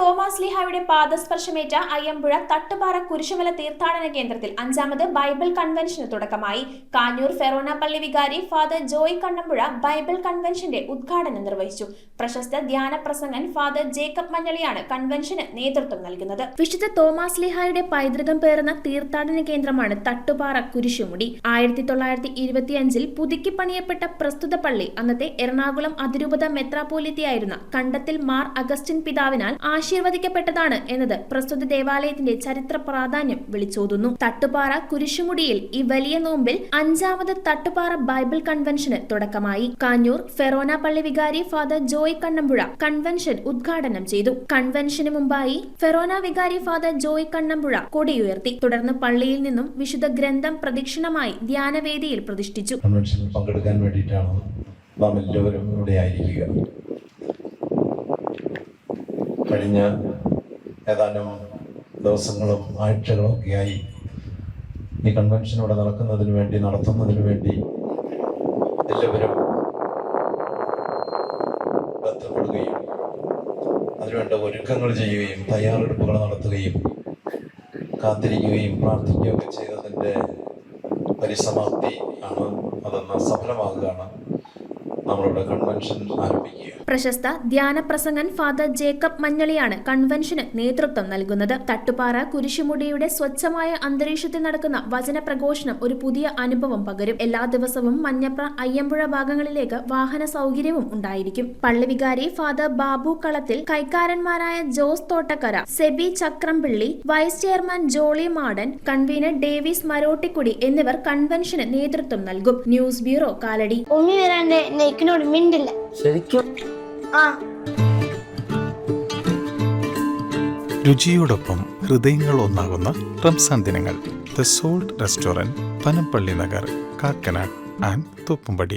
Thomas ലീഹായുടെ പാദസ്പർശമേറ്റ Ayyampuzha Thattupara Kurisumala തീർത്ഥാടന കേന്ദ്രത്തിൽ 5ാമത് Bible കൺവെൻഷന് തുടക്കമായി. കാഞ്ഞൂർ ഫെറോന പള്ളി വികാരി ഫാദർ ജോയ് കണ്ണമ്പുഴ ബൈബിൾ കൺവെൻഷന്റെ ഉദ്ഘാടനം നിർവഹിച്ചു. പ്രശസ്ത ധ്യാന പ്രസംഗൻ ഫാദർ ജേക്കബ് മഞ്ഞളിയാണ് കൺവെൻഷന് നേതൃത്വം നൽകുന്നത്. വിശുദ്ധ തോമസ് ലീഹായുടെ പൈതൃകം പേറുന്ന തീർത്ഥാടന കേന്ദ്രമാണ് തട്ടുപാറ കുരിശുമുടി. 1925 പുതുക്കി പണിയപ്പെട്ട പ്രസ്തുത പള്ളി അന്നത്തെ എറണാകുളം അതിരൂപത മെത്രാപ്പോലിത്തയായിരുന്ന കണ്ടത്തിൽ മാർ അഗസ്റ്റിൻ പിതാവിനാൽ ആശീർവദിക്കപ്പെട്ടതാണ് എന്നത് പ്രസ്തുത ദേവാലയത്തിന്റെ ചരിത്ര പ്രാധാന്യം വിളിച്ചോതുന്നു. തട്ടുപാറ കുരിശുമുടിയിൽ ഈ വലിയ നോമ്പിൽ 5ാമത് തട്ടുപാറ ബൈബിൾ കൺവെൻഷന് തുടക്കമായി. കാഞ്ഞൂർ ഫെറോന പള്ളി വികാരി ഫാദർ ജോയ് കണ്ണമ്പുഴ കൺവെൻഷൻ ഉദ്ഘാടനം ചെയ്തു. കൺവെൻഷന് മുമ്പായി ഫെറോന വികാരി ഫാദർ ജോയ് കണ്ണമ്പുഴ കൊടിയുയർത്തി. തുടർന്ന് പള്ളിയിൽ നിന്നും വിശുദ്ധ ഗ്രന്ഥം പ്രദക്ഷിണമായി ധ്യാനവേദിയിൽ പ്രതിഷ്ഠിച്ചു. കൺവെൻഷനിൽ പങ്കെടുക്കാൻ വേണ്ടിയിട്ടാണ് നാം എല്ലാവരും ഇവിടെ ആയിരിക്കുക. കഴിഞ്ഞ ഏതാനും ദിവസങ്ങളും ആഴ്ചകളും ഒക്കെയായി ഈ കൺവെൻഷൻ ഇവിടെ നടത്തുന്നതിന് വേണ്ടി എല്ലാവരും ബന്ധപ്പെടുകയും അതിനുവേണ്ട ഒരുക്കങ്ങൾ ചെയ്യുകയും തയ്യാറെടുപ്പുകൾ നടത്തുകയും കാത്തിരിക്കുകയും പ്രാർത്ഥിക്കുകയും ഒക്കെ ചെയ്തതിൻ്റെ പരിസമാപ്തി ആണ്. അതൊന്ന് സഫലമാകുകയാണ്. നമ്മളുടെ കൺവെൻഷൻ ആരംഭിക്കുക. പ്രശസ്ത ധ്യാന പ്രസംഗൻ ഫാദർ ജേക്കബ് മഞ്ഞളിയാണ് കൺവെൻഷന് നേതൃത്വം നൽകുന്നത്. തട്ടുപാറ കുരിശുമുടിയുടെ സ്വച്ഛമായ അന്തരീക്ഷത്തിൽ നടക്കുന്ന വചന പ്രഘോഷണം ഒരു പുതിയ അനുഭവം പകരും. എല്ലാ ദിവസവും മഞ്ഞപ്ര അയ്യമ്പുഴ ഭാഗങ്ങളിലേക്ക് വാഹന സൗകര്യവും ഉണ്ടായിരിക്കും. പള്ളി വികാരി ഫാദർ ബാബു കളത്തിൽ, കൈക്കാരന്മാരായ Jose Thottakkara, Sebi Chakrampilly, vice chairman Jolly Madan, convener Davis Marottikkudi എന്നിവർ കൺവെൻഷന് നേതൃത്വം നൽകും. News bureau, Kalady. മിണ്ടില്ല ശരിക്കും. രുചിയോടൊപ്പം ഹൃദയങ്ങൾ ഒന്നാകുന്ന റംസാൻ ദിനങ്ങൾ. The salt restaurant, Panampilly Nagar, Kakkanad and Thoppumpady.